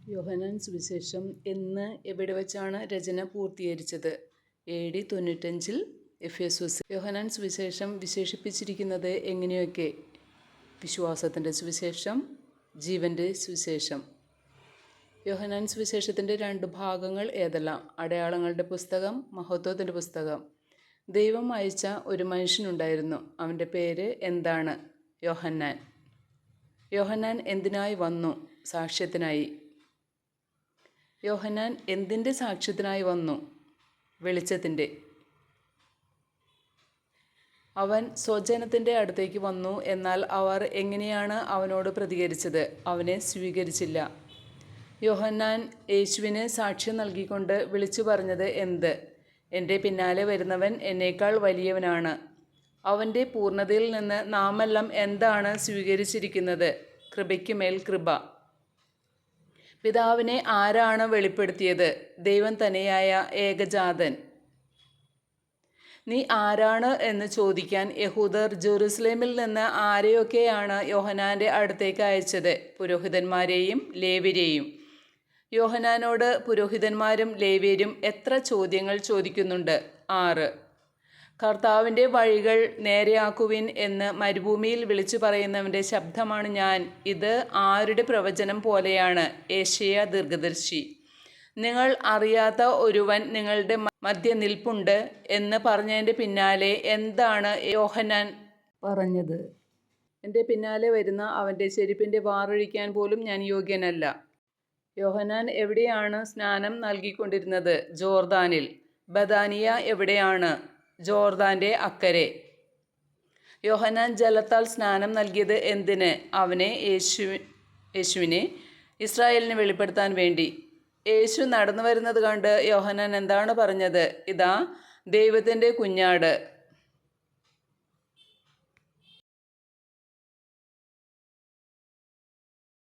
യോഹന്നാൻ സുവിശേഷം എന്ന് എവിടെ വെച്ചാണ് രചന പൂർത്തീകരിച്ചത്? AD 95 എഫേസോസിൽ. യോഹന്നാൻ സുവിശേഷം വിശേഷിപ്പിച്ചിരിക്കുന്നത് എങ്ങനെയൊക്കെ? വിശ്വാസത്തിൻ്റെ സുവിശേഷം, ജീവൻ്റെ സുവിശേഷം. യോഹന്നാൻ സുവിശേഷത്തിൻ്റെ 2 ഭാഗങ്ങൾ ഏതെല്ലാം? അടയാളങ്ങളുടെ പുസ്തകം, മഹത്വത്തിൻ്റെ പുസ്തകം. ദൈവം അയച്ച ഒരു മനുഷ്യനുണ്ടായിരുന്നു. അവൻ്റെ പേര് എന്താണ്? യോഹന്നാൻ. യോഹന്നാൻ എന്തിനായി വന്നു? സാക്ഷ്യത്തിനായി. യോഹന്നാൻ എന്തിൻ്റെ സാക്ഷ്യത്തിനായി വന്നു? വെളിച്ചത്തിൻ്റെ. അവൻ സ്വജനത്തിൻ്റെ അടുത്തേക്ക് വന്നു, എന്നാൽ അവർ എങ്ങനെയാണ് അവനോട് പ്രതികരിച്ചത്? അവനെ സ്വീകരിച്ചില്ല. യോഹന്നാൻ യേശുവിന് സാക്ഷ്യം നൽകിക്കൊണ്ട് വിളിച്ചു പറഞ്ഞത് എന്ത്? എൻ്റെ പിന്നാലെ വരുന്നവൻ എന്നേക്കാൾ വലിയവനാണ്. അവൻ്റെ പൂർണ്ണതയിൽ നിന്ന് നാമെല്ലാം എന്താണ് സ്വീകരിച്ചിരിക്കുന്നത്? കൃപയ്ക്ക് മേൽ കൃപ. പിതാവിനെ ആരാണ് വെളിപ്പെടുത്തിയത്? ദൈവം തന്നെയായ ഏകജാതൻ. നീ ആരാണ് എന്ന് ചോദിക്കാൻ യഹൂദർ ജെറുസലേമിൽ നിന്ന് ആരെയൊക്കെയാണ് യോഹന്നാൻ്റെ അടുത്തേക്ക് അയച്ചത്? പുരോഹിതന്മാരെയും ലേവ്യരെയും. യോഹന്നാനോട് പുരോഹിതന്മാരും ലേവ്യരും എത്ര ചോദ്യങ്ങൾ ചോദിക്കുന്നുണ്ട്? 6. കർത്താവിൻ്റെ വഴികൾ നേരെയാക്കുവിൻ എന്ന് മരുഭൂമിയിൽ വിളിച്ചു പറയുന്നവൻ്റെ ശബ്ദമാണ് ഞാൻ. ഇത് ആരുടെ പ്രവചനം പോലെയാണ്? യെശയ്യാ ദീർഘദർശി. നിങ്ങൾ അറിയാത്ത ഒരുവൻ നിങ്ങളുടെ മധ്യ നിൽപ്പുണ്ട് എന്ന് പറഞ്ഞതിൻ്റെ പിന്നാലെ എന്താണ് യോഹന്നാൻ പറഞ്ഞത്? എൻ്റെ പിന്നാലെ വരുന്ന അവൻ്റെ ചെരുപ്പിൻ്റെ വാറഴിക്കാൻ പോലും ഞാൻ യോഗ്യനല്ല. യോഹന്നാൻ എവിടെയാണ് സ്നാനം നൽകിക്കൊണ്ടിരുന്നത്? ജോർദാനിൽ. ബഥാനിയ എവിടെയാണ്? ജോർദാൻ്റെ അക്കരെ. യോഹന്നാൻ ജലത്താൽ സ്നാനം നൽകിയത് എന്തിന്? യേശുവിനെ ഇസ്രായേലിന് വെളിപ്പെടുത്താൻ വേണ്ടി. യേശു നടന്നു വരുന്നത് കണ്ട് യോഹന്നാൻ എന്താണ് പറഞ്ഞത്? ഇതാ ദൈവത്തിൻ്റെ കുഞ്ഞാട്.